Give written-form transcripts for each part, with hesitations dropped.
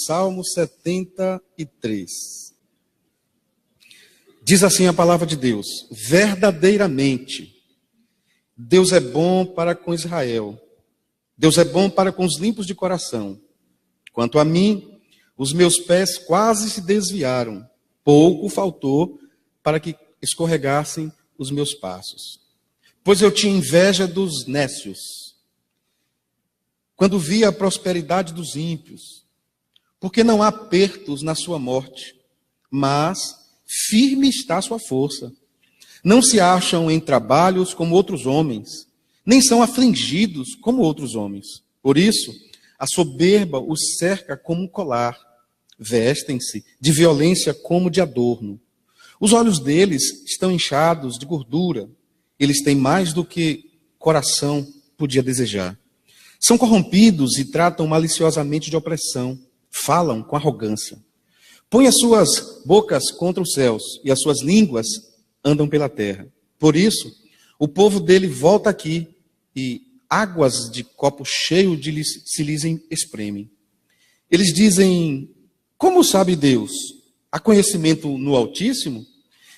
Salmo 73. Diz assim a palavra de Deus: verdadeiramente, Deus é bom para com Israel. Deus é bom para com os limpos de coração. Quanto a mim, os meus pés quase se desviaram. Pouco faltou para que escorregassem os meus passos. Pois eu tinha inveja dos nécios, quando via a prosperidade dos ímpios, porque não há apertos na sua morte, mas firme está a sua força. Não se acham em trabalhos como outros homens, nem são afligidos como outros homens. Por isso, a soberba os cerca como um colar, vestem-se de violência como de adorno. Os olhos deles estão inchados de gordura, eles têm mais do que coração podia desejar. São corrompidos e tratam maliciosamente de opressão, falam com arrogância. Põe as suas bocas contra os céus e as suas línguas andam pela terra. Por isso, o povo dele volta aqui e águas de copo cheio se lhes espremem. Eles dizem: como sabe Deus? Há conhecimento no Altíssimo?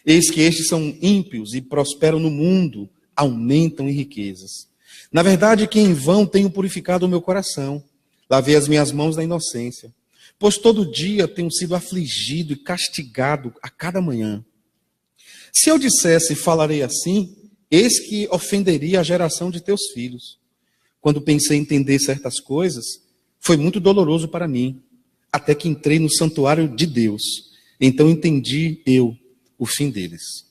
Eis que estes são ímpios e prosperam no mundo, aumentam em riquezas. Na verdade, que em vão tenho purificado o meu coração, lavei as minhas mãos da inocência, pois todo dia tenho sido afligido e castigado a cada manhã. Se eu dissesse falarei assim, eis que ofenderia a geração de teus filhos. Quando pensei em entender certas coisas, foi muito doloroso para mim, até que entrei no santuário de Deus. Então entendi eu o fim deles.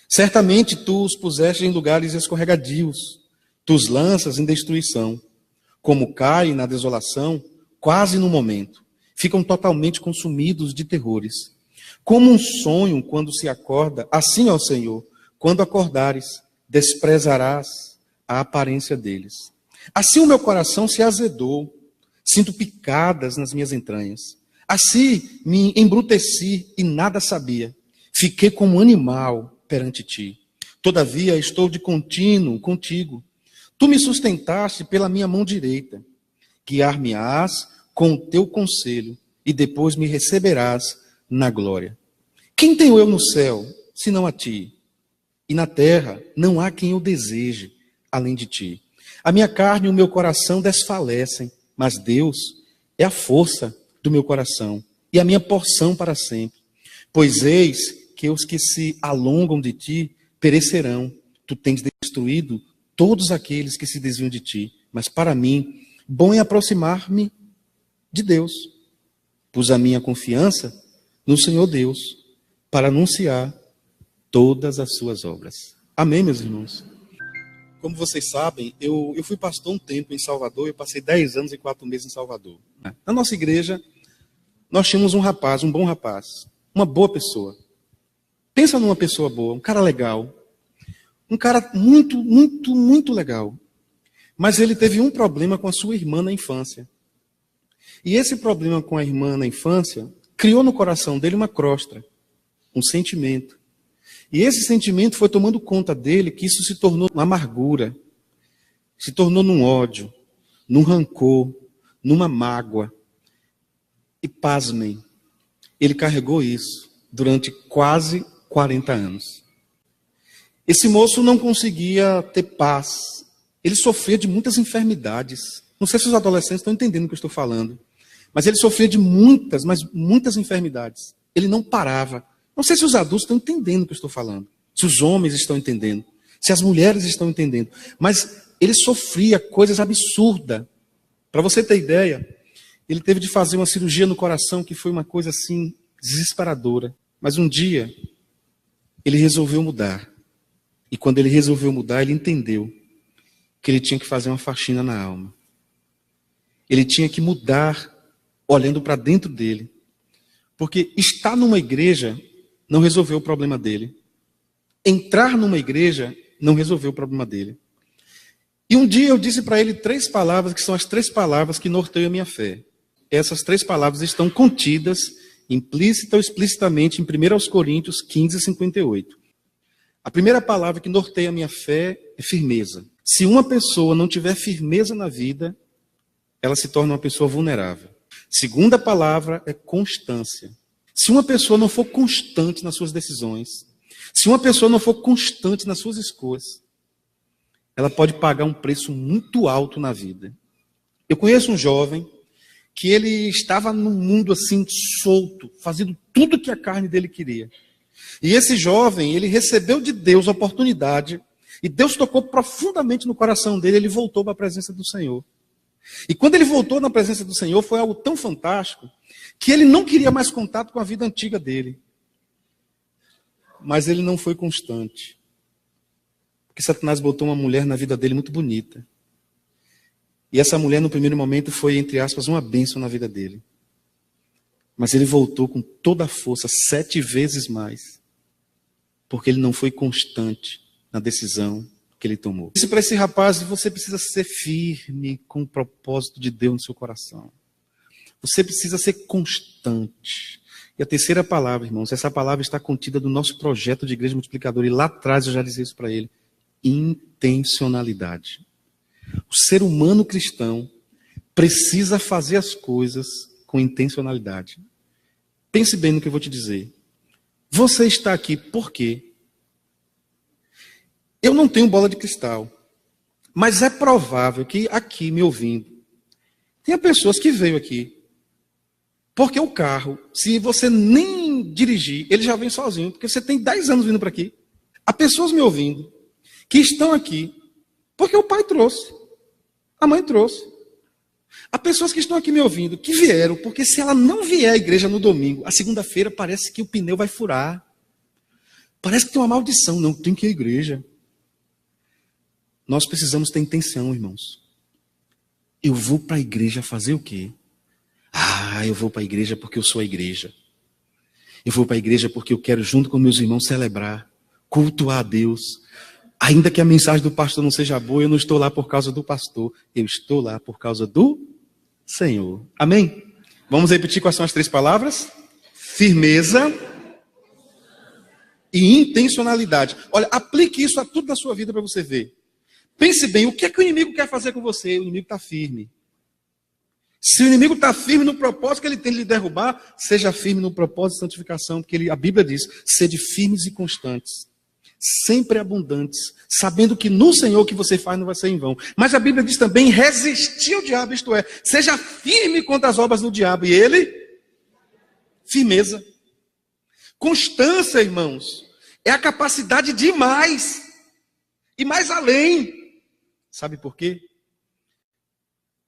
Certamente tu os puseste em lugares escorregadios, tu os lanças em destruição. Como caem na desolação, quase no momento, ficam totalmente consumidos de terrores. Como um sonho quando se acorda, assim, ó Senhor, quando acordares, desprezarás a aparência deles. Assim o meu coração se azedou, sinto picadas nas minhas entranhas. Assim me embruteci e nada sabia. Fiquei como um animal perante ti. Todavia estou de contínuo contigo. Tu me sustentaste pela minha mão direita. Guiar-me-ás com o teu conselho e depois me receberás na glória. Quem tenho eu no céu, senão a ti? E na terra não há quem eu deseje, além de ti. A minha carne e o meu coração desfalecem, mas Deus é a força do meu coração e a minha porção para sempre. Pois eis que os que se alongam de ti perecerão. Tu tens destruído todos aqueles que se desviam de ti. Mas para mim, bom é aproximar-me de Deus. Pus a minha confiança no Senhor Deus, para anunciar todas as suas obras. Amém, meus irmãos? Como vocês sabem, eu fui pastor um tempo em Salvador, eu passei 10 anos e 4 meses em Salvador. Na nossa igreja, nós tínhamos um rapaz, um bom rapaz, uma boa pessoa. Pensa numa pessoa boa, um cara legal, um cara muito legal. Mas ele teve um problema com a sua irmã na infância. E esse problema com a irmã na infância criou no coração dele uma crosta, um sentimento. E esse sentimento foi tomando conta dele, que isso se tornou uma amargura, se tornou num ódio, num rancor, numa mágoa. E pasmem, ele carregou isso durante quase 40 anos. Esse moço não conseguia ter paz. Ele sofria de muitas enfermidades. Não sei se os adolescentes estão entendendo o que eu estou falando. Mas ele sofria de muitas enfermidades. Ele não parava. Não sei se os adultos estão entendendo o que eu estou falando. Se os homens estão entendendo. Se as mulheres estão entendendo. Mas ele sofria coisas absurdas. Para você ter ideia, ele teve de fazer uma cirurgia no coração que foi uma coisa assim desesperadora. Mas um dia, ele resolveu mudar. E quando ele resolveu mudar, ele entendeu que ele tinha que fazer uma faxina na alma. Ele tinha que mudar olhando para dentro dele. Porque estar numa igreja não resolveu o problema dele. Entrar numa igreja não resolveu o problema dele. E um dia eu disse para ele 3 palavras, que são as 3 palavras que norteiam a minha fé. Essas 3 palavras estão contidas, implícita ou explicitamente, em 1 Coríntios 15, 58. A primeira palavra que norteia a minha fé é firmeza. Se uma pessoa não tiver firmeza na vida, ela se torna uma pessoa vulnerável. Segunda palavra é constância. Se uma pessoa não for constante nas suas decisões, se uma pessoa não for constante nas suas escolhas, ela pode pagar um preço muito alto na vida. Eu conheço um jovem que ele estava num mundo assim solto, fazendo tudo que a carne dele queria. E esse jovem, ele recebeu de Deus a oportunidade, e Deus tocou profundamente no coração dele, ele voltou para a presença do Senhor. E quando ele voltou na presença do Senhor, foi algo tão fantástico, que ele não queria mais contato com a vida antiga dele. Mas ele não foi constante. Porque Satanás botou uma mulher na vida dele muito bonita. E essa mulher, no primeiro momento, foi, entre aspas, uma bênção na vida dele. Mas ele voltou com toda a força, 7 vezes mais. Porque ele não foi constante na decisão que ele tomou. Disse para esse rapaz: você precisa ser firme com o propósito de Deus no seu coração. Você precisa ser constante. E a terceira palavra, irmãos, essa palavra está contida no nosso projeto de igreja multiplicadora. E lá atrás eu já disse isso para ele. Intencionalidade. O ser humano cristão precisa fazer as coisas com intencionalidade. Pense bem no que eu vou te dizer. Você está aqui por quê? Eu não tenho bola de cristal, mas é provável que aqui me ouvindo, tenha pessoas que veio aqui, porque o carro, se você nem dirigir, ele já vem sozinho, porque você tem 10 anos vindo para aqui. Há pessoas me ouvindo, que estão aqui, porque o pai trouxe, a mãe trouxe. Há pessoas que estão aqui me ouvindo, que vieram, porque se ela não vier à igreja no domingo, a segunda-feira parece que o pneu vai furar. Parece que tem uma maldição, não tem que ir à igreja. Nós precisamos ter intenção, irmãos. Eu vou para a igreja fazer o quê? Eu vou para a igreja porque eu sou a igreja. Eu vou para a igreja porque eu quero, junto com meus irmãos, celebrar, cultuar a Deus. Ainda que a mensagem do pastor não seja boa, eu não estou lá por causa do pastor. Eu estou lá por causa do Senhor. Amém? Vamos repetir quais são as 3 palavras? Firmeza e intencionalidade. Olha, aplique isso a tudo na sua vida para você ver. Pense bem, o que é que o inimigo quer fazer com você? O inimigo está firme. Se o inimigo está firme no propósito que ele tem de lhe derrubar, seja firme no propósito de santificação, porque a Bíblia diz: sede firmes e constantes, sempre abundantes, sabendo que no Senhor o que você faz não vai ser em vão. Mas a Bíblia diz também: resistir ao diabo, isto é, seja firme contra as obras do diabo, e ele, firmeza. Constância, irmãos, é a capacidade de ir mais, e mais além. Sabe por quê?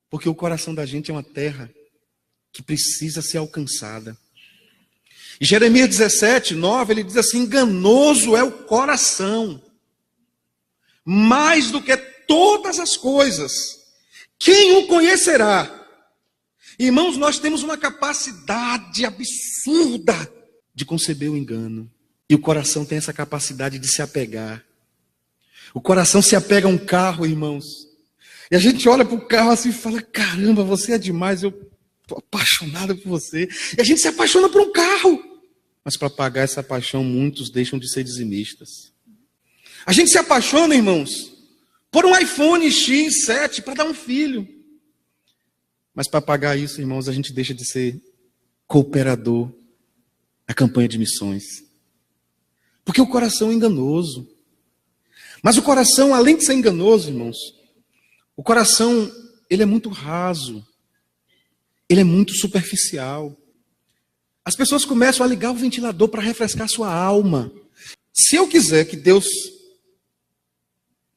Porque o coração da gente é uma terra que precisa ser alcançada. Em Jeremias 17, 9, ele diz assim: enganoso é o coração, mais do que todas as coisas. Quem o conhecerá? Irmãos, nós temos uma capacidade absurda de conceber o engano. E o coração tem essa capacidade de se apegar. O coração se apega a um carro, irmãos. E a gente olha para o carro assim e fala: caramba, você é demais, eu estou apaixonado por você. E a gente se apaixona por um carro. Mas para pagar essa paixão, muitos deixam de ser dizimistas. A gente se apaixona, irmãos, por um iPhone X7 para dar um filho. Mas para pagar isso, irmãos, a gente deixa de ser cooperador na campanha de missões. Porque o coração é enganoso. Mas o coração, além de ser enganoso, irmãos, o coração, ele é muito raso. Ele é muito superficial. As pessoas começam a ligar o ventilador para refrescar sua alma. Se eu quiser que Deus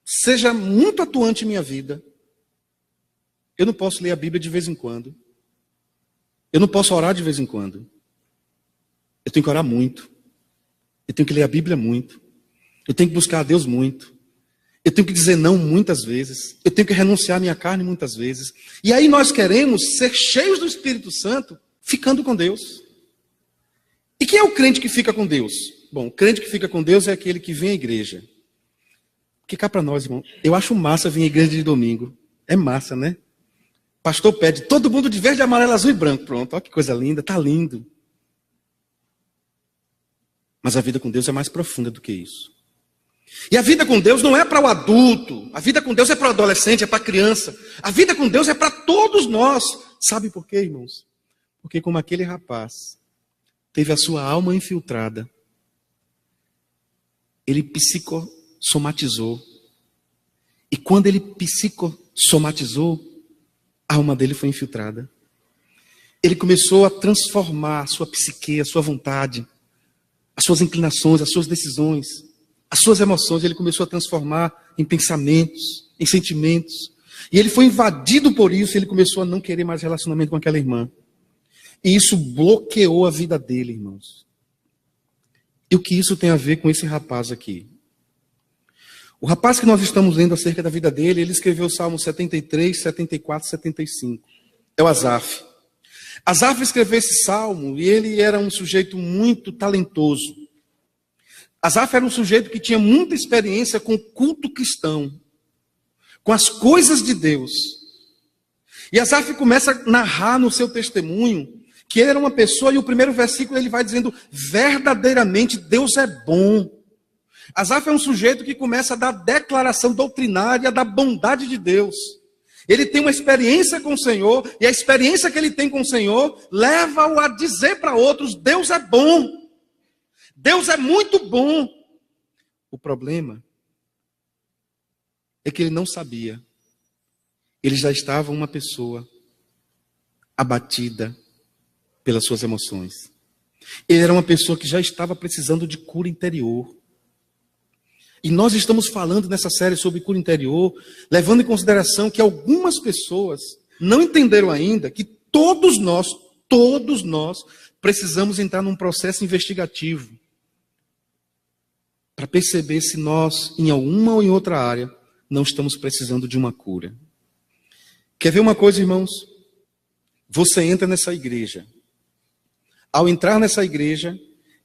seja muito atuante em minha vida, eu não posso ler a Bíblia de vez em quando. Eu não posso orar de vez em quando. Eu tenho que orar muito. Eu tenho que ler a Bíblia muito. Eu tenho que buscar a Deus muito. Eu tenho que dizer não muitas vezes. Eu tenho que renunciar à minha carne muitas vezes. E aí nós queremos ser cheios do Espírito Santo, ficando com Deus. E quem é o crente que fica com Deus? Bom, o crente que fica com Deus é aquele que vem à igreja. Porque cá para nós, irmão, eu acho massa vir à igreja de domingo. É massa, né? Pastor pede todo mundo de verde, amarelo, azul e branco. Pronto, olha que coisa linda, tá lindo. Mas a vida com Deus é mais profunda do que isso. E a vida com Deus não é para o adulto. A vida com Deus é para o adolescente, é para a criança. A vida com Deus é para todos nós. Sabe por quê, irmãos? Porque como aquele rapaz teve a sua alma infiltrada, ele psicossomatizou. E quando ele psicossomatizou, a alma dele foi infiltrada. Ele começou a transformar a sua psique, a sua vontade, as suas inclinações, as suas decisões, as suas emoções. Ele começou a transformar em pensamentos, em sentimentos. E ele foi invadido por isso, e ele começou a não querer mais relacionamento com aquela irmã. E isso bloqueou a vida dele, irmãos. E o que isso tem a ver com esse rapaz aqui? O rapaz que nós estamos lendo acerca da vida dele, ele escreveu o Salmo 73, 74, 75. É o Asaf. Asaf escreveu esse salmo e ele era um sujeito muito talentoso. Asaf era um sujeito que tinha muita experiência com o culto cristão, com as coisas de Deus. E Asaf começa a narrar no seu testemunho que ele era uma pessoa, e o primeiro versículo ele vai dizendo: verdadeiramente Deus é bom. Asaf é um sujeito que começa a dar declaração doutrinária da bondade de Deus. Ele tem uma experiência com o Senhor, e a experiência que ele tem com o Senhor leva-o a dizer para outros: Deus é bom. Deus é muito bom. O problema é que ele não sabia. Ele já estava uma pessoa abatida pelas suas emoções. Ele era uma pessoa que já estava precisando de cura interior. E nós estamos falando nessa série sobre cura interior, levando em consideração que algumas pessoas não entenderam ainda que todos nós precisamos entrar num processo investigativo para perceber se nós, em alguma ou em outra área, não estamos precisando de uma cura. Quer ver uma coisa, irmãos? Você entra nessa igreja. Ao entrar nessa igreja,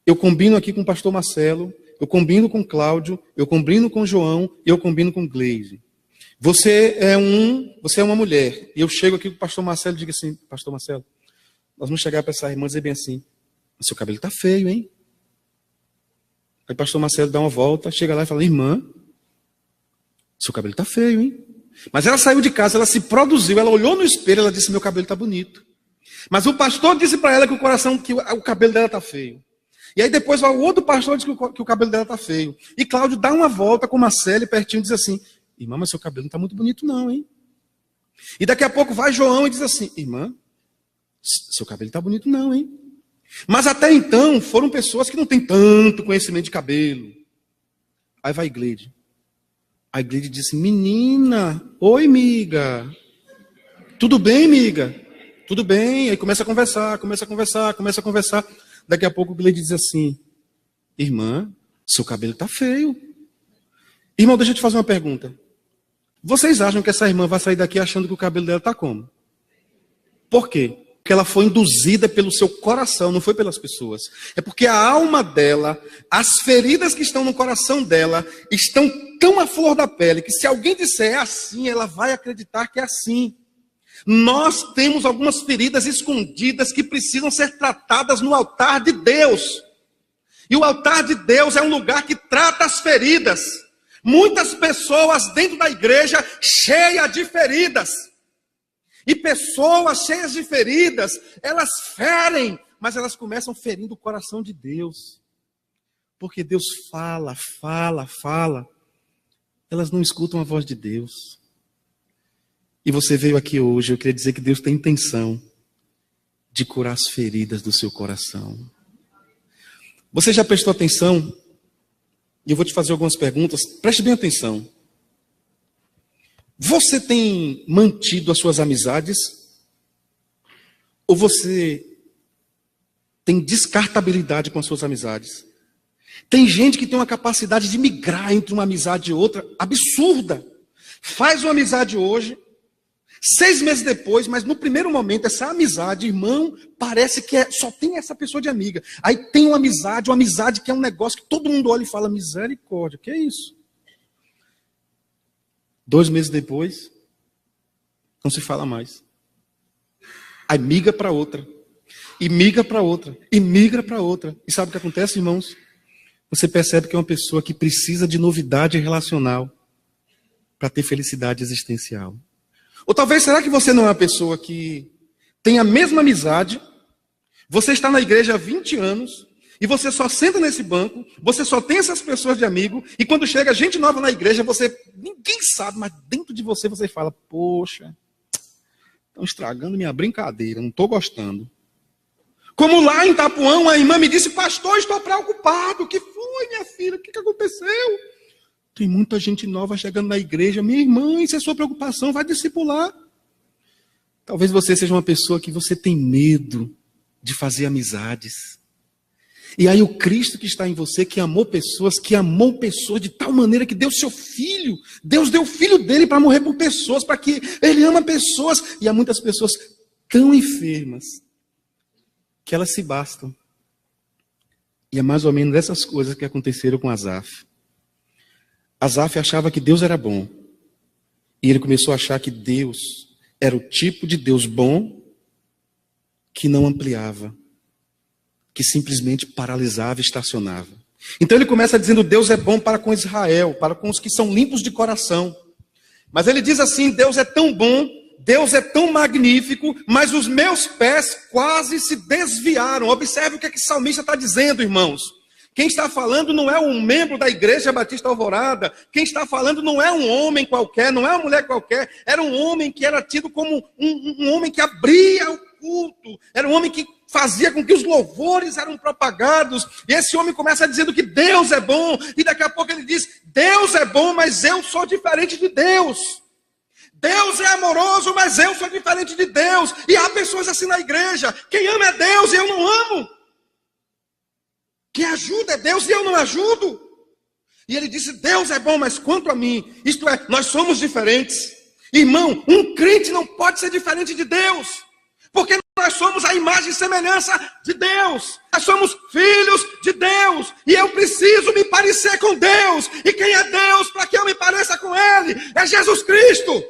eu combino aqui com o pastor Marcelo, eu combino com Cláudio, eu combino com João e eu combino com Gleise. Você é uma mulher. E eu chego aqui com o pastor Marcelo e digo assim: pastor Marcelo, nós vamos chegar para essa irmã e dizer bem assim: seu cabelo está feio, hein? Aí o pastor Marcelo dá uma volta, chega lá e fala: irmã, seu cabelo está feio, hein? Mas ela saiu de casa, ela se produziu, ela olhou no espelho, ela disse: meu cabelo está bonito. Mas o pastor disse para ela que o cabelo dela está feio. E aí depois o outro pastor diz que o cabelo dela está feio. E Cláudio dá uma volta com Marcelo pertinho e diz assim: irmã, mas seu cabelo não está muito bonito não, hein? E daqui a pouco vai João e diz assim: irmã, seu cabelo está bonito não, hein? Mas até então foram pessoas que não têm tanto conhecimento de cabelo. Aí vai Gleide. Aí Gleide diz: menina, oi, miga. Tudo bem, miga? Tudo bem. Aí começa a conversar. Daqui a pouco o Gleide diz assim: irmã, seu cabelo está feio. Irmão, deixa eu te fazer uma pergunta. Vocês acham que essa irmã vai sair daqui achando que o cabelo dela está como? Por quê? Porque ela foi induzida pelo seu coração, não foi pelas pessoas. É porque a alma dela, as feridas que estão no coração dela, estão tão à flor da pele, que se alguém disser é assim, ela vai acreditar que é assim. Nós temos algumas feridas escondidas que precisam ser tratadas no altar de Deus. E o altar de Deus é um lugar que trata as feridas. Muitas pessoas dentro da igreja cheias de feridas. E pessoas cheias de feridas, elas ferem, mas elas começam ferindo o coração de Deus. Porque Deus fala. Elas não escutam a voz de Deus. E você veio aqui hoje, eu queria dizer que Deus tem intenção de curar as feridas do seu coração. Você já prestou atenção? E eu vou te fazer algumas perguntas. Preste bem atenção. Você tem mantido as suas amizades? Ou você tem descartabilidade com as suas amizades? Tem gente que tem uma capacidade de migrar entre uma amizade e outra absurda. Faz uma amizade hoje, 6 meses depois, mas no primeiro momento, essa amizade, irmão, parece que só tem essa pessoa de amiga. Aí tem uma amizade que é um negócio que todo mundo olha e fala: misericórdia, que é isso? 2 meses depois, não se fala mais. Aí migra para outra, e migra para outra, e migra para outra. E sabe o que acontece, irmãos? Você percebe que é uma pessoa que precisa de novidade relacional para ter felicidade existencial. Ou talvez, será que você não é uma pessoa que tem a mesma amizade, Você está na igreja há 20 anos, e você só senta nesse banco, você só tem essas pessoas de amigo, e quando chega gente nova na igreja, ninguém sabe, mas dentro de você fala, poxa, estão estragando minha brincadeira, não estou gostando. Como lá em Itapuã, a irmã me disse, pastor, estou preocupado. O que foi, minha filha? O que aconteceu? Tem muita gente nova chegando na igreja. Minha irmã, isso é sua preocupação, vai discipular. Talvez você seja uma pessoa que você tem medo de fazer amizades. E aí o Cristo que está em você, que amou pessoas de tal maneira que deu seu filho. Deus deu o filho dele para morrer por pessoas, para que ele ama pessoas. E há muitas pessoas tão enfermas que elas se bastam. E é mais ou menos dessas coisas que aconteceram com Asaf. Asaf achava que Deus era bom. E ele começou a achar que Deus era o tipo de Deus bom que não ampliava, que simplesmente paralisava e estacionava. Então ele começa dizendo, Deus é bom para com Israel, para com os que são limpos de coração. Mas ele diz assim, Deus é tão bom, Deus é tão magnífico, mas os meus pés quase se desviaram. Observe o que o salmista está dizendo, irmãos. Quem está falando não é um membro da Igreja Batista Alvorada. Quem está falando não é um homem qualquer, não é uma mulher qualquer. Era um homem que era tido como um homem que abria o culto. Era um homem que fazia com que os louvores eram propagados. E esse homem começa dizendo que Deus é bom. E daqui a pouco ele diz, Deus é bom, mas eu sou diferente de Deus. Deus é amoroso, mas eu sou diferente de Deus. E há pessoas assim na igreja. Quem ama é Deus e eu não amo. Quem ajuda é Deus e eu não ajudo. E ele disse, Deus é bom, mas quanto a mim, isto é, nós somos diferentes. Irmão, um crente não pode ser diferente de Deus. Porque nós somos a imagem e semelhança de Deus. Nós somos filhos de Deus. E eu preciso me parecer com Deus. E quem é Deus para que eu me pareça com Ele? É Jesus Cristo.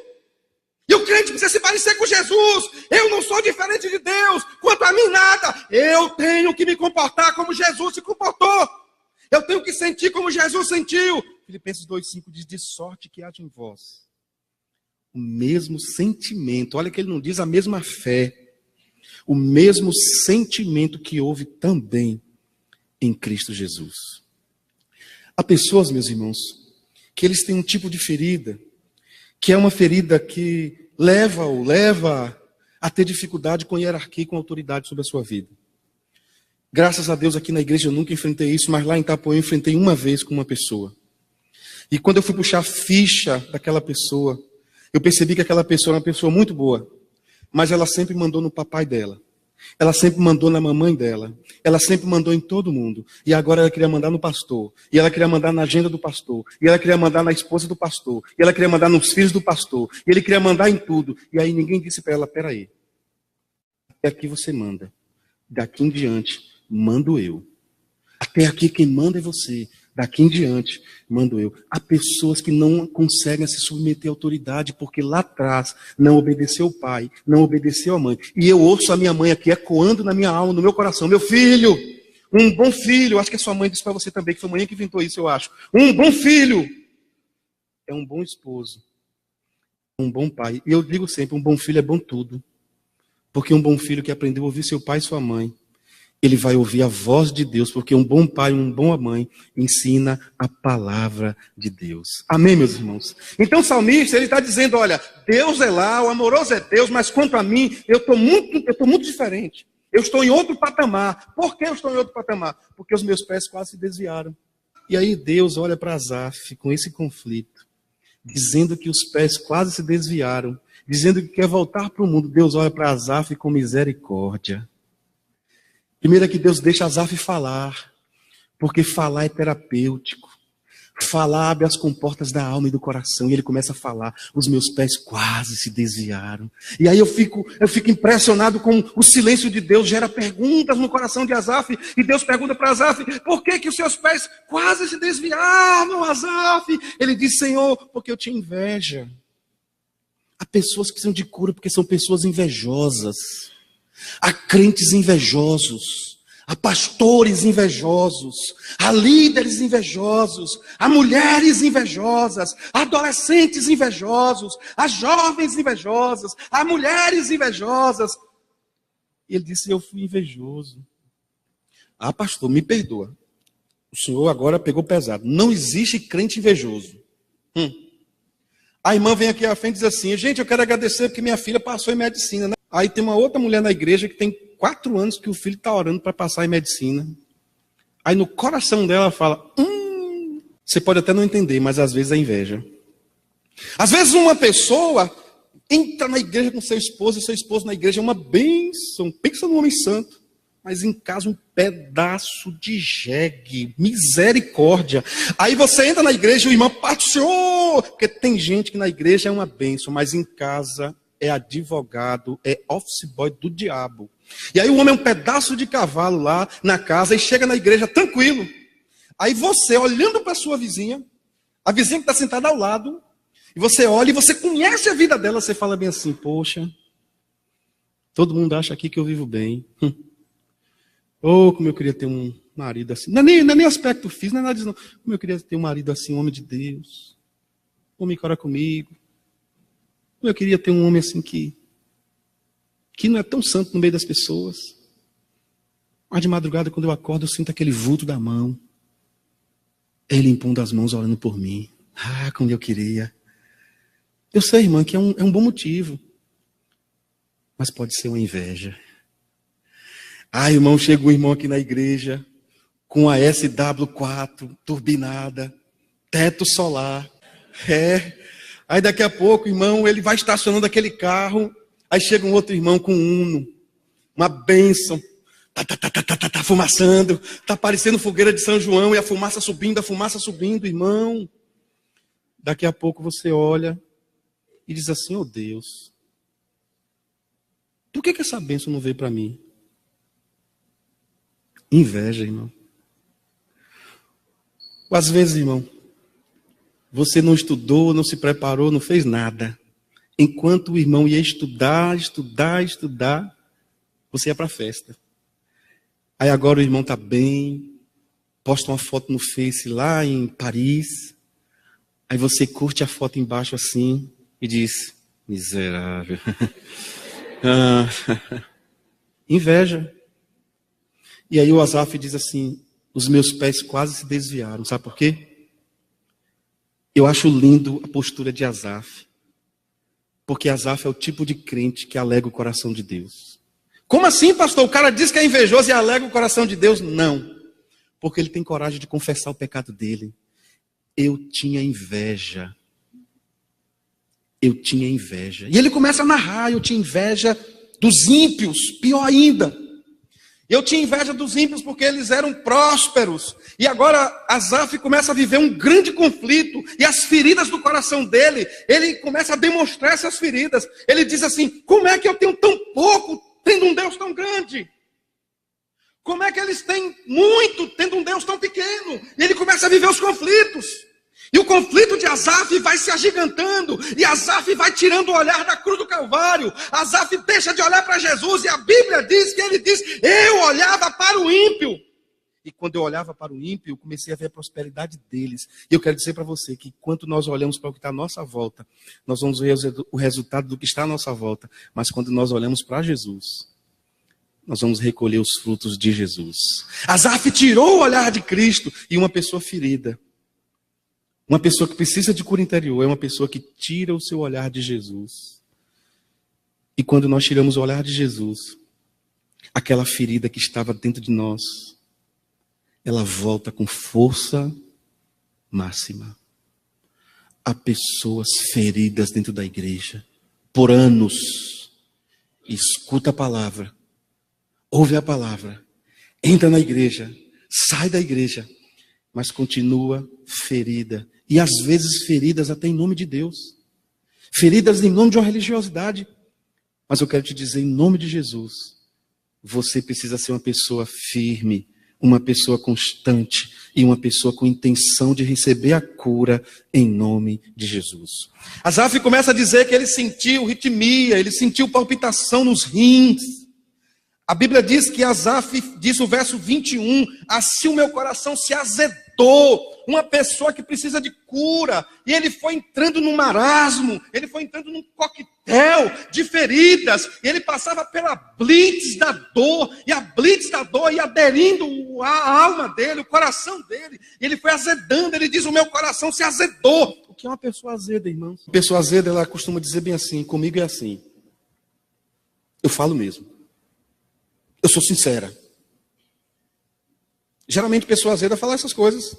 E o crente precisa se parecer com Jesus. Eu não sou diferente de Deus. Quanto a mim, nada. Eu tenho que me comportar como Jesus se comportou. Eu tenho que sentir como Jesus sentiu. Filipenses 2,5 diz, de sorte que haja em vós o mesmo sentimento. Olha que ele não diz a mesma fé. O mesmo sentimento que houve também em Cristo Jesus. Há pessoas, meus irmãos, que eles têm um tipo de ferida, que é uma ferida que leva a ter dificuldade com hierarquia e com autoridade sobre a sua vida. Graças a Deus aqui na igreja eu nunca enfrentei isso, mas lá em Itapuã eu enfrentei uma vez com uma pessoa. E quando eu fui puxar a ficha daquela pessoa, eu percebi que aquela pessoa era uma pessoa muito boa, mas ela sempre mandou no papai dela. Ela sempre mandou na mamãe dela. Ela sempre mandou em todo mundo. E agora ela queria mandar no pastor. E ela queria mandar na agenda do pastor. E ela queria mandar na esposa do pastor. E ela queria mandar nos filhos do pastor. E ele queria mandar em tudo. E aí ninguém disse para ela, peraí. Até aqui você manda. Daqui em diante, mando eu. Até aqui quem manda é você. Daqui em diante, mando eu. Há pessoas que não conseguem se submeter à autoridade porque lá atrás não obedeceu o pai, não obedeceu a mãe. E eu ouço a minha mãe aqui ecoando na minha alma, no meu coração. Meu filho, um bom filho. Acho que a sua mãe disse para você também, que foi a mãe que inventou isso, eu acho. Um bom filho é um bom esposo, um bom pai. E eu digo sempre, um bom filho é bom tudo. Porque um bom filho que aprendeu a ouvir seu pai e sua mãe, ele vai ouvir a voz de Deus, porque um bom pai, uma boa mãe, ensina a palavra de Deus. Amém, meus irmãos? Então o salmista, ele está dizendo, olha, Deus é lá, o amoroso é Deus, mas quanto a mim, eu estou muito diferente. Eu estou em outro patamar. Por que eu estou em outro patamar? Porque os meus pés quase se desviaram. E aí Deus olha para Asaf com esse conflito, dizendo que os pés quase se desviaram, dizendo que quer voltar para o mundo. Deus olha para Asaf com misericórdia. Primeiro é que Deus deixa Asaf falar, porque falar é terapêutico. Falar abre as comportas da alma e do coração, e ele começa a falar, os meus pés quase se desviaram. E aí eu fico impressionado com o silêncio de Deus, gera perguntas no coração de Asaf, e Deus pergunta para Asaf, por que os seus pés quase se desviaram, Asaf? Ele diz, Senhor, porque eu tinha inveja. Há pessoas que precisam de cura porque são pessoas invejosas. Há crentes invejosos, há pastores invejosos, há líderes invejosos, há mulheres invejosas, há adolescentes invejosos, há jovens invejosos, há mulheres invejosas. E ele disse: eu fui invejoso. Ah, pastor, me perdoa. O senhor agora pegou pesado. Não existe crente invejoso. A irmã vem aqui à frente e diz assim: gente, eu quero agradecer porque minha filha passou em medicina, né? Aí tem uma outra mulher na igreja que tem 4 anos que o filho está orando para passar em medicina. Aí no coração dela fala: você pode até não entender, mas às vezes é inveja. Às vezes uma pessoa entra na igreja com seu esposo, e seu esposo na igreja é uma bênção. Pensa num homem santo. Mas em casa um pedaço de jegue, misericórdia. Aí você entra na igreja e o irmão parte o senhor. Porque tem gente que na igreja é uma bênção, mas em casa é advogado, é office boy do diabo. E aí o homem é um pedaço de cavalo lá na casa e chega na igreja tranquilo. Aí você, olhando para a sua vizinha, a vizinha que está sentada ao lado, e você olha e você conhece a vida dela, você fala bem assim: poxa, todo mundo acha aqui que eu vivo bem. Oh, como eu queria ter um marido assim. Não é nem aspecto físico, não é nada disso, não. Como eu queria ter um marido assim, um homem de Deus. Um homem que ora comigo. Como eu queria ter um homem assim que não é tão santo no meio das pessoas. Mas de madrugada, quando eu acordo, eu sinto aquele vulto da mão. Ele impondo as mãos, orando por mim. Ah, como eu queria. Eu sei, irmã, que é um bom motivo. Mas pode ser uma inveja. Ah, irmão, chega um irmão aqui na igreja com a SW4 turbinada, teto solar. Aí daqui a pouco, irmão, ele vai estacionando aquele carro. Aí chega um outro irmão com um Uno, uma bênção. Tá fumaçando, tá parecendo fogueira de São João e a fumaça subindo, irmão. Daqui a pouco você olha e diz assim: oh Deus, por que essa bênção não veio para mim? Inveja, irmão. Ou às vezes, irmão, você não estudou, não se preparou, não fez nada. Enquanto o irmão ia estudar, você ia para a festa. Aí agora o irmão está bem, posta uma foto no Face lá em Paris. Aí você curte a foto embaixo assim e diz: miserável. Inveja. E aí o Asaf diz assim: os meus pés quase se desviaram. Sabe por quê? Eu acho lindo a postura de Asaf. Porque Asaf é o tipo de crente que alega o coração de Deus. Como assim, pastor? O cara diz que é invejoso e alega o coração de Deus? Não. Porque ele tem coragem de confessar o pecado dele. Eu tinha inveja. E ele começa a narrar: eu tinha inveja dos ímpios, pior ainda. Eu tinha inveja dos ímpios porque eles eram prósperos. E agora Asaf começa a viver um grande conflito. E as feridas do coração dele, ele começa a demonstrar essas feridas. Ele diz assim: como é que eu tenho tão pouco, tendo um Deus tão grande? Como é que eles têm muito, tendo um Deus tão pequeno? E ele começa a viver os conflitos. E o conflito de Asaf vai se agigantando. E Asaf vai tirando o olhar da cruz do Calvário. Asaf deixa de olhar para Jesus. E a Bíblia diz que ele diz: eu olhava para o ímpio. E quando eu olhava para o ímpio, eu comecei a ver a prosperidade deles. E eu quero dizer para você que quando nós olhamos para o que está à nossa volta, nós vamos ver o resultado do que está à nossa volta. Mas quando nós olhamos para Jesus, nós vamos recolher os frutos de Jesus. Asaf tirou o olhar de Cristo. E uma pessoa ferida, uma pessoa que precisa de cura interior, é uma pessoa que tira o seu olhar de Jesus. E quando nós tiramos o olhar de Jesus, aquela ferida que estava dentro de nós, ela volta com força máxima. Há pessoas feridas dentro da igreja por anos. Escuta a palavra, ouve a palavra, entra na igreja, sai da igreja, mas continua ferida. E às vezes feridas até em nome de Deus. Feridas em nome de uma religiosidade. Mas eu quero te dizer, em nome de Jesus, você precisa ser uma pessoa firme, uma pessoa constante e uma pessoa com intenção de receber a cura em nome de Jesus. Asaf começa a dizer que ele sentiu ritmia, ele sentiu palpitação nos rins. A Bíblia diz que Asaf diz o verso 21, assim o meu coração se azedou azedou, uma pessoa que precisa de cura, e ele foi entrando num marasmo, ele foi entrando num coquetel de feridas, e ele passava pela blitz da dor, e a blitz da dor ia aderindo a alma dele, o coração dele, e ele foi azedando. Ele diz: o meu coração se azedou. O que é uma pessoa azeda, irmãos? Uma pessoa azeda, ela costuma dizer bem assim: comigo é assim. Eu falo mesmo. Eu sou sincera. Geralmente, pessoa azeda fala essas coisas.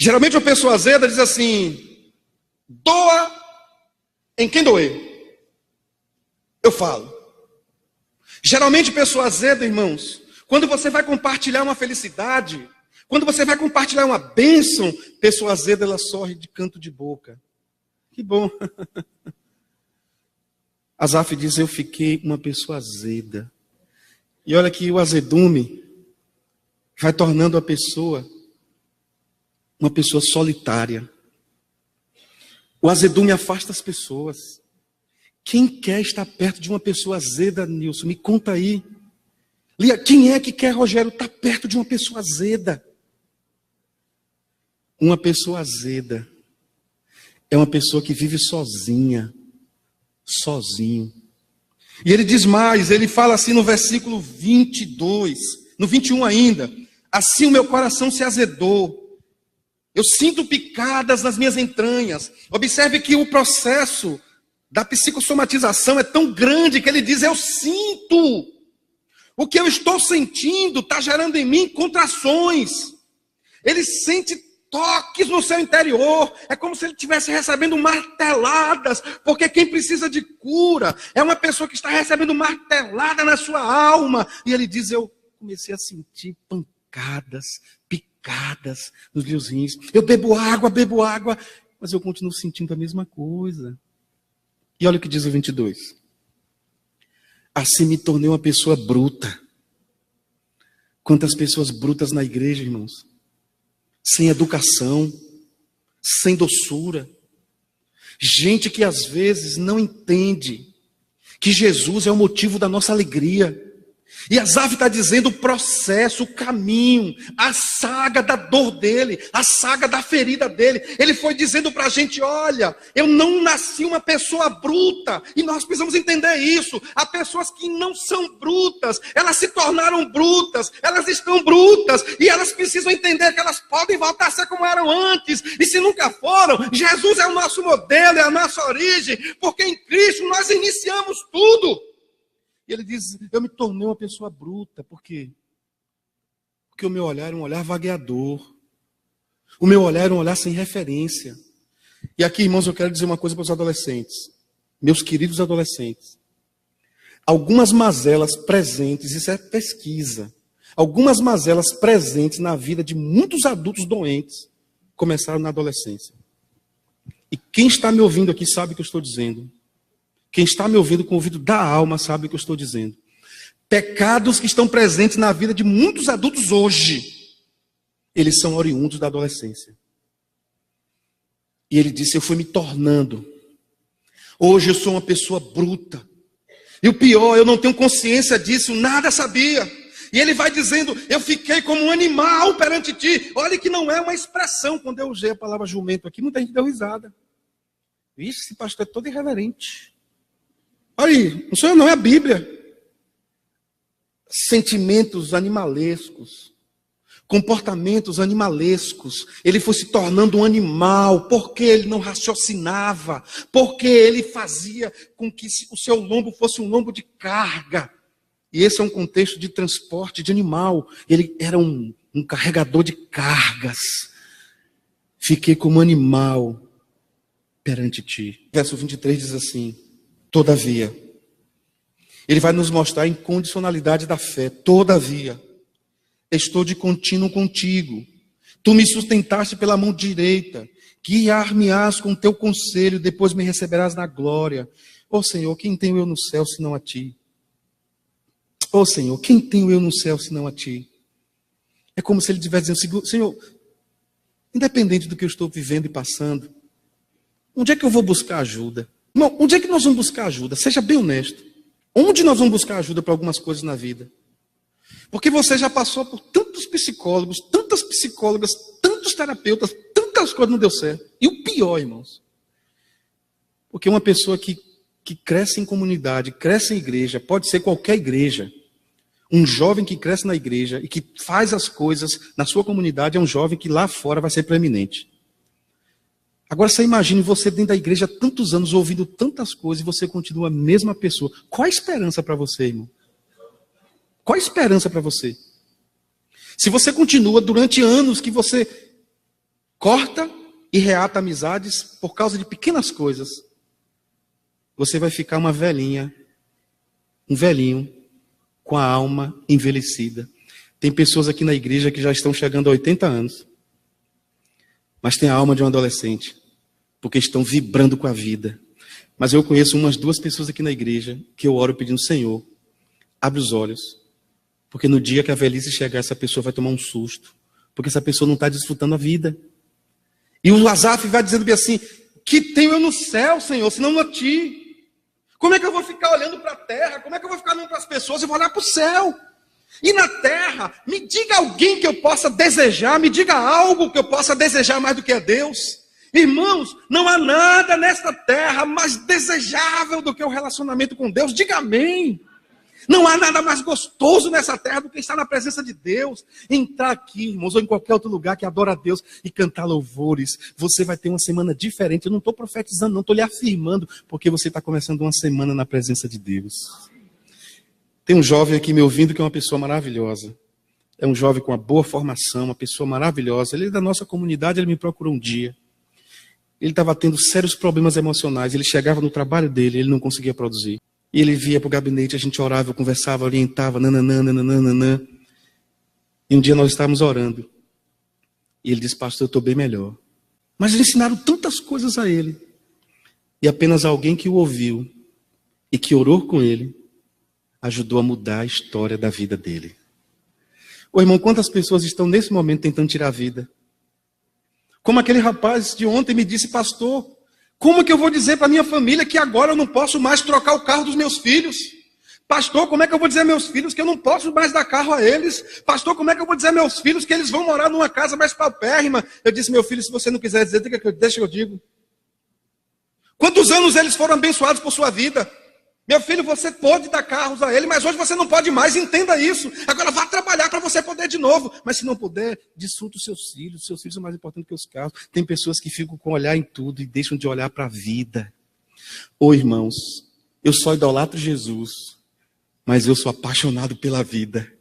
Geralmente, uma pessoa azeda diz assim: doa em quem doer. Eu falo. Geralmente, pessoa azeda, irmãos, quando você vai compartilhar uma felicidade, quando você vai compartilhar uma bênção, pessoa azeda, ela sorri de canto de boca. Que bom. Asaf diz: eu fiquei uma pessoa azeda. E olha que o azedume vai tornando a pessoa uma pessoa solitária. O azedume afasta as pessoas. Quem quer estar perto de uma pessoa azeda, Nilson? Me conta aí. Lia, quem é que quer, Rogério, estar perto de uma pessoa azeda? Uma pessoa azeda é uma pessoa que vive sozinha, sozinho. E ele diz mais, ele fala assim no versículo 22, no 21 ainda: assim o meu coração se azedou, eu sinto picadas nas minhas entranhas. Observe que o processo da psicossomatização é tão grande que ele diz: eu sinto. O que eu estou sentindo está gerando em mim contrações. Ele sente toques no seu interior. É como se ele estivesse recebendo marteladas, porque quem precisa de cura é uma pessoa que está recebendo martelada na sua alma. E ele diz: eu comecei a sentir pancadas, picadas nos meus rins. Eu bebo água, mas eu continuo sentindo a mesma coisa. E olha o que diz o 22. Assim me tornei uma pessoa bruta. Quantas pessoas brutas na igreja, irmãos? Sem educação, sem doçura. Gente que às vezes não entende que Jesus é o motivo da nossa alegria. E Asaf está dizendo o processo, o caminho, a saga da dor dele, a saga da ferida dele. Ele foi dizendo para a gente: olha, eu não nasci uma pessoa bruta. E nós precisamos entender isso. Há pessoas que não são brutas, elas se tornaram brutas, elas estão brutas. E elas precisam entender que elas podem voltar a ser como eram antes. E se nunca foram, Jesus é o nosso modelo, é a nossa origem. Porque em Cristo nós iniciamos tudo. E ele diz: eu me tornei uma pessoa bruta. Por quê? Porque o meu olhar era um olhar vagueador. O meu olhar era um olhar sem referência. E aqui, irmãos, eu quero dizer uma coisa para os adolescentes. Meus queridos adolescentes. Algumas mazelas presentes, isso é pesquisa. Algumas mazelas presentes na vida de muitos adultos doentes começaram na adolescência. E quem está me ouvindo aqui sabe o que eu estou dizendo. Quem está me ouvindo com o ouvido da alma sabe o que eu estou dizendo. Pecados que estão presentes na vida de muitos adultos hoje, eles são oriundos da adolescência. E ele disse: eu fui me tornando. Hoje eu sou uma pessoa bruta. E o pior, eu não tenho consciência disso, nada sabia. E ele vai dizendo: eu fiquei como um animal perante ti. Olha que não é uma expressão. Quando eu usei a palavra jumento aqui, muita gente deu risada. Vixe, esse pastor é todo irreverente. Olha aí, não é a Bíblia. Sentimentos animalescos, comportamentos animalescos. Ele foi se tornando um animal, porque ele não raciocinava, porque ele fazia com que o seu lombo fosse um lombo de carga. E esse é um contexto de transporte de animal. Ele era um carregador de cargas. Fiquei como animal perante ti. Verso 23 diz assim: todavia, ele vai nos mostrar a incondicionalidade da fé. Todavia, estou de contínuo contigo. Tu me sustentaste pela mão direita. Guiar-me-ás com teu conselho, depois me receberás na glória. Ó Senhor, quem tenho eu no céu senão a ti? Ó Senhor, quem tenho eu no céu senão a ti? É como se ele estivesse dizendo: Senhor, independente do que eu estou vivendo e passando, onde é que eu vou buscar ajuda? Não, onde é que nós vamos buscar ajuda? Seja bem honesto. Onde nós vamos buscar ajuda para algumas coisas na vida? Porque você já passou por tantos psicólogos, tantas psicólogas, tantos terapeutas, tantas coisas não deu certo. E o pior, irmãos, porque uma pessoa que cresce em comunidade, cresce em igreja, pode ser qualquer igreja. Um jovem que cresce na igreja e que faz as coisas na sua comunidade é um jovem que lá fora vai ser preeminente. Agora você imagine você dentro da igreja há tantos anos, ouvindo tantas coisas, e você continua a mesma pessoa. Qual a esperança para você, irmão? Qual a esperança para você? Se você continua durante anos que você corta e reata amizades por causa de pequenas coisas, você vai ficar uma velhinha, um velhinho, com a alma envelhecida. Tem pessoas aqui na igreja que já estão chegando a 80 anos, mas tem a alma de um adolescente, porque estão vibrando com a vida. Mas eu conheço umas 2 pessoas aqui na igreja que eu oro pedindo: Senhor, abre os olhos, porque no dia que a velhice chegar, essa pessoa vai tomar um susto, porque essa pessoa não está desfrutando a vida. E o Asaf vai dizendo bem assim: que tenho eu no céu, Senhor, senão no ti? Como é que eu vou ficar olhando para a terra? Como é que eu vou ficar olhando para as pessoas? Eu vou olhar para o céu. E na terra, me diga alguém que eu possa desejar, me diga algo que eu possa desejar mais do que a Deus. Irmãos, não há nada nesta terra mais desejável do que o relacionamento com Deus. Diga amém. Não há nada mais gostoso nessa terra do que estar na presença de Deus. Entrar aqui, irmãos, ou em qualquer outro lugar que adora a Deus e cantar louvores. Você vai ter uma semana diferente. Eu não estou profetizando, não estou lhe afirmando, porque você está começando uma semana na presença de Deus. Tem um jovem aqui me ouvindo que é uma pessoa maravilhosa. É um jovem com uma boa formação, uma pessoa maravilhosa. Ele é da nossa comunidade, ele me procurou um dia. Ele estava tendo sérios problemas emocionais. Ele chegava no trabalho dele, ele não conseguia produzir. E ele via para o gabinete, a gente orava, eu conversava, orientava, nananã. E um dia nós estávamos orando. E ele disse: pastor, eu estou bem melhor. Mas eles ensinaram tantas coisas a ele. E apenas alguém que o ouviu e que orou com ele, ajudou a mudar a história da vida dele. Ô irmão, quantas pessoas estão nesse momento tentando tirar a vida? Como aquele rapaz de ontem me disse: pastor, como que eu vou dizer para minha família que agora eu não posso mais trocar o carro dos meus filhos? Pastor, como é que eu vou dizer a meus filhos que eu não posso mais dar carro a eles? Pastor, como é que eu vou dizer a meus filhos que eles vão morar numa casa mais paupérrima? Eu disse: meu filho, se você não quiser dizer, deixa que eu digo. Quantos anos eles foram abençoados por sua vida? Meu filho, você pode dar carros a ele, mas hoje você não pode mais, entenda isso. Agora vá trabalhar para você poder de novo. Mas se não puder, desfruta os seus filhos são mais importantes que os carros. Tem pessoas que ficam com o olhar em tudo e deixam de olhar para a vida. Ô irmãos, eu só idolatro Jesus, mas eu sou apaixonado pela vida.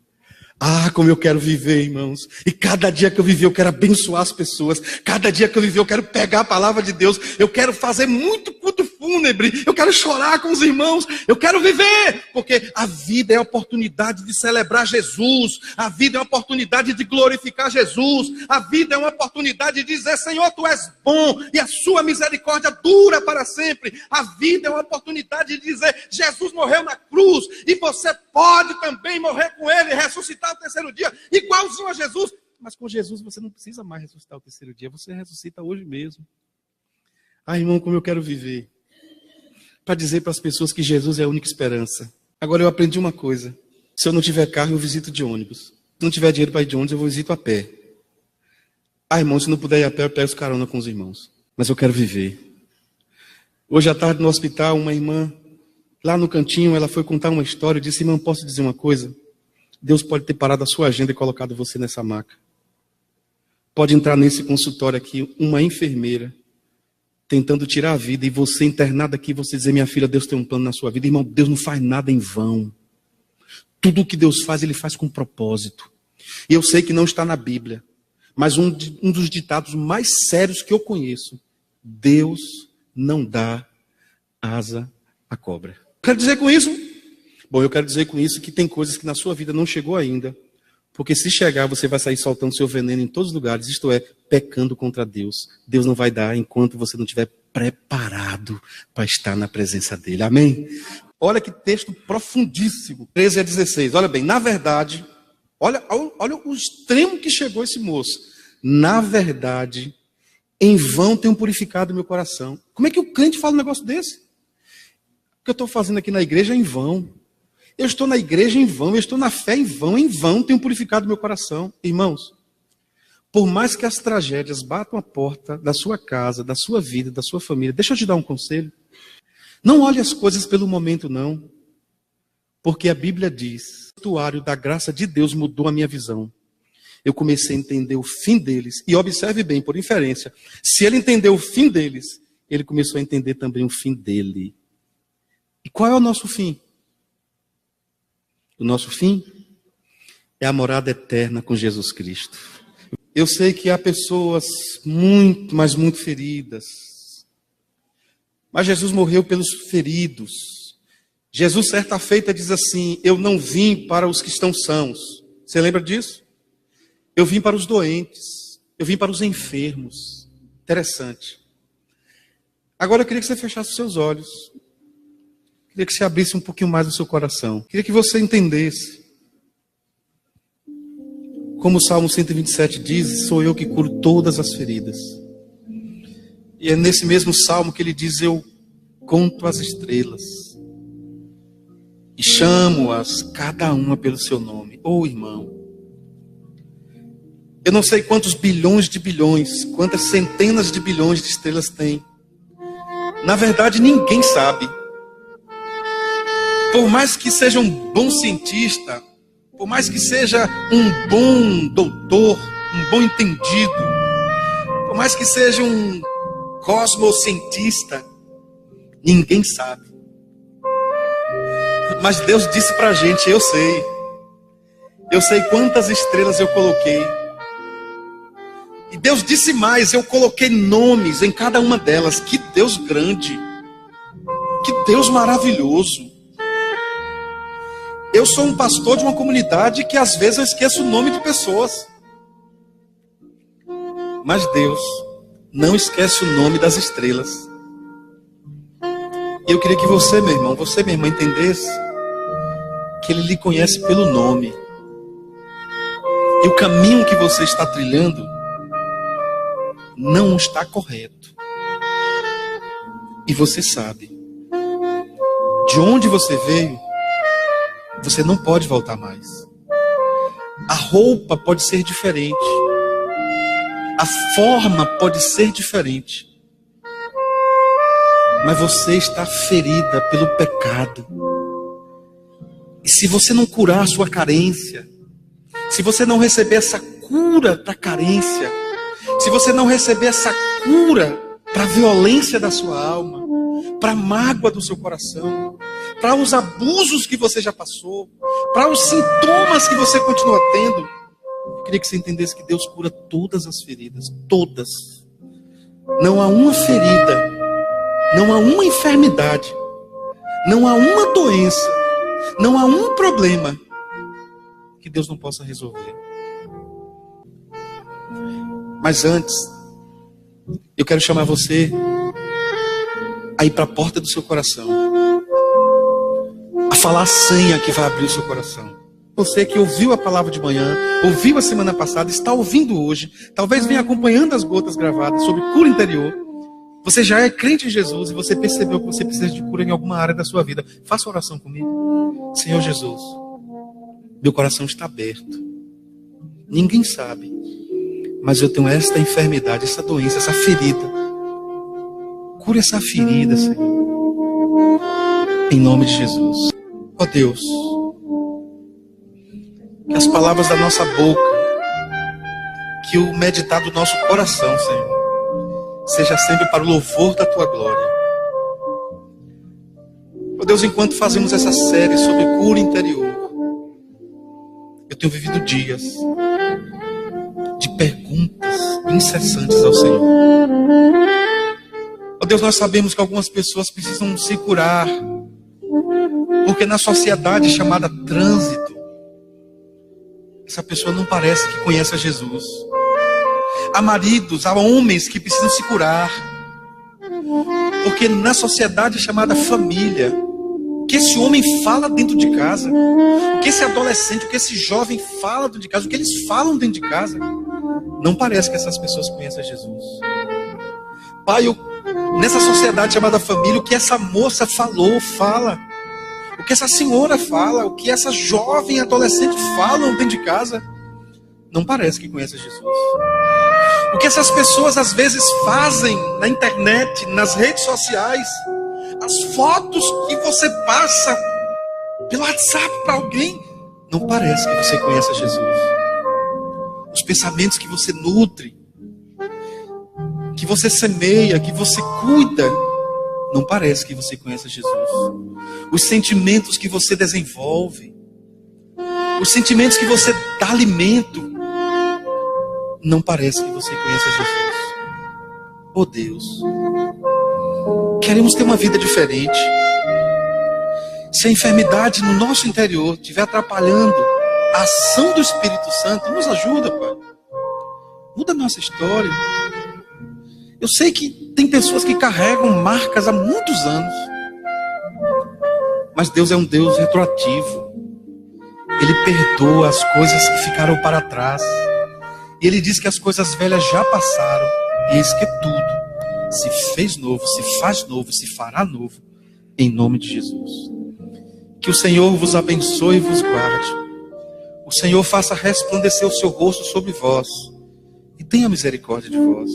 Ah, como eu quero viver, irmãos. E cada dia que eu viver, eu quero abençoar as pessoas. Cada dia que eu viver, eu quero pegar a palavra de Deus. Eu quero fazer muito culto fúnebre. Eu quero chorar com os irmãos. Eu quero viver. Porque a vida é a oportunidade de celebrar Jesus. A vida é a oportunidade de glorificar Jesus. A vida é uma oportunidade de dizer: Senhor, Tu és bom e a sua misericórdia dura para sempre. A vida é uma oportunidade de dizer: Jesus morreu na cruz e você pode também morrer com Ele, ressuscitar o terceiro dia, igualzinho a Jesus. Mas com Jesus você não precisa mais ressuscitar o terceiro dia, você ressuscita hoje mesmo. Ah, irmão, como eu quero viver para dizer para as pessoas que Jesus é a única esperança. Agora eu aprendi uma coisa: se eu não tiver carro, eu visito de ônibus. Se não tiver dinheiro para ir de ônibus, eu vou visito a pé. Ah, irmão, se não puder ir a pé, eu pego carona com os irmãos. Mas eu quero viver. Hoje à tarde no hospital, uma irmã lá no cantinho, ela foi contar uma história e disse: irmão, posso dizer uma coisa? Deus pode ter parado a sua agenda e colocado você nessa maca. Pode entrar nesse consultório aqui uma enfermeira tentando tirar a vida e você internado aqui, você dizer: minha filha, Deus tem um plano na sua vida. Irmão, Deus não faz nada em vão. Tudo o que Deus faz, Ele faz com propósito. E eu sei que não está na Bíblia, mas um dos ditados mais sérios que eu conheço: Deus não dá asa à cobra. Quero dizer com isso? Bom, eu quero dizer com isso que tem coisas que na sua vida não chegou ainda, porque se chegar, você vai sair soltando seu veneno em todos os lugares, isto é, pecando contra Deus. Deus não vai dar enquanto você não estiver preparado para estar na presença dEle. Amém? Olha que texto profundíssimo. 13 a 16. Olha bem, na verdade, olha o extremo que chegou esse moço. Na verdade, em vão tenho purificado meu coração. Como é que o crente fala um negócio desse? O que eu estou fazendo aqui na igreja é em vão. Eu estou na igreja em vão, eu estou na fé em vão tenho purificado meu coração. Irmãos, Por mais que as tragédias batam a porta da sua casa, da sua vida, da sua família, deixa eu te dar um conselho. Não olhe as coisas pelo momento, não. Porque a Bíblia diz, o santuário da graça de Deus mudou a minha visão. Eu comecei a entender o fim deles. E observe bem, por inferência, se ele entendeu o fim deles, ele começou a entender também o fim dele. E qual é o nosso fim? O nosso fim é a morada eterna com Jesus Cristo. Eu sei que há pessoas muito, mas muito feridas. Mas Jesus morreu pelos feridos. Jesus, certa feita, diz assim: eu não vim para os que estão sãos. Você lembra disso? Eu vim para os doentes. Eu vim para os enfermos. Interessante. Agora eu queria que você fechasse os seus olhos. Eu queria que você abrisse um pouquinho mais o seu coração. Eu queria que você entendesse. Como o Salmo 127 diz, sou eu que curo todas as feridas. E é nesse mesmo Salmo que ele diz, eu conto as estrelas. E chamo-as, cada uma pelo seu nome. Irmão, eu não sei quantos bilhões de bilhões, quantas centenas de bilhões de estrelas tem. Na verdade, ninguém sabe. Por mais que seja um bom cientista, por mais que seja um bom doutor, um bom entendido, por mais que seja um cosmocientista, ninguém sabe. Mas Deus disse pra gente, eu sei quantas estrelas eu coloquei. E Deus disse mais, eu coloquei nomes em cada uma delas. Que Deus grande, que Deus maravilhoso. Eu sou um pastor de uma comunidade que às vezes eu esqueço o nome de pessoas. Mas Deus não esquece o nome das estrelas. E eu queria que você, meu irmão, você, minha irmã, entendesse que Ele lhe conhece pelo nome. E o caminho que você está trilhando não está correto. E você sabe. De onde você veio, você não pode voltar mais. A roupa pode ser diferente. A forma pode ser diferente. Mas você está ferida pelo pecado. E se você não curar a sua carência, se você não receber essa cura para a carência, se você não receber essa cura para a violência da sua alma, para a mágoa do seu coração, para os abusos que você já passou, para os sintomas que você continua tendo, eu queria que você entendesse que Deus cura todas as feridas, todas. Não há uma ferida, não há uma enfermidade, não há uma doença, não há um problema que Deus não possa resolver. Mas antes, eu quero chamar você a ir para a porta do seu coração, a falar a senha que vai abrir o seu coração. Você que ouviu a palavra de manhã, ouviu a semana passada, está ouvindo hoje, talvez venha acompanhando as gotas gravadas sobre cura interior. Você já é crente em Jesus e você percebeu que você precisa de cura em alguma área da sua vida. Faça oração comigo. Senhor Jesus, meu coração está aberto. Ninguém sabe, mas eu tenho esta enfermidade, essa doença, essa ferida. Cura essa ferida, Senhor. Em nome de Jesus. Ó Deus, que as palavras da nossa boca, que o meditar do nosso coração, Senhor, seja sempre para o louvor da Tua glória. Ó Deus, enquanto fazemos essa série sobre cura interior, eu tenho vivido dias de perguntas incessantes ao Senhor. Ó Deus, nós sabemos que algumas pessoas precisam se curar, porque na sociedade chamada trânsito, essa pessoa não parece que conhece a Jesus. Há maridos, há homens que precisam se curar, porque na sociedade chamada família, o que esse homem fala dentro de casa, o que esse adolescente, o que esse jovem fala dentro de casa, o que eles falam dentro de casa, não parece que essas pessoas conhecem a Jesus. Pai, nessa sociedade chamada família, o que essa moça fala, o que essa senhora fala, o que essa jovem adolescente falam dentro de casa, não parece que conhece Jesus. O que essas pessoas às vezes fazem na internet, nas redes sociais, as fotos que você passa pelo WhatsApp para alguém, não parece que você conhece Jesus. Os pensamentos que você nutre, que você semeia, que você cuida, não parece que você conhece Jesus. Os sentimentos que você desenvolve, os sentimentos que você dá alimento, não parece que você conhece Jesus. Oh Deus, queremos ter uma vida diferente. Se a enfermidade no nosso interior estiver atrapalhando a ação do Espírito Santo, nos ajuda, Pai. Muda a nossa história. Eu sei que tem pessoas que carregam marcas há muitos anos. Mas Deus é um Deus retroativo. Ele perdoa as coisas que ficaram para trás. E Ele diz que as coisas velhas já passaram. E eis que tudo se fez novo, se faz novo, se fará novo. Em nome de Jesus. Que o Senhor vos abençoe e vos guarde. O Senhor faça resplandecer o seu rosto sobre vós. E tenha misericórdia de vós.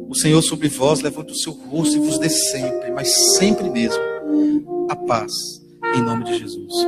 O Senhor sobre vós levante o seu rosto e vos dê sempre, mas sempre mesmo, a paz, em nome de Jesus.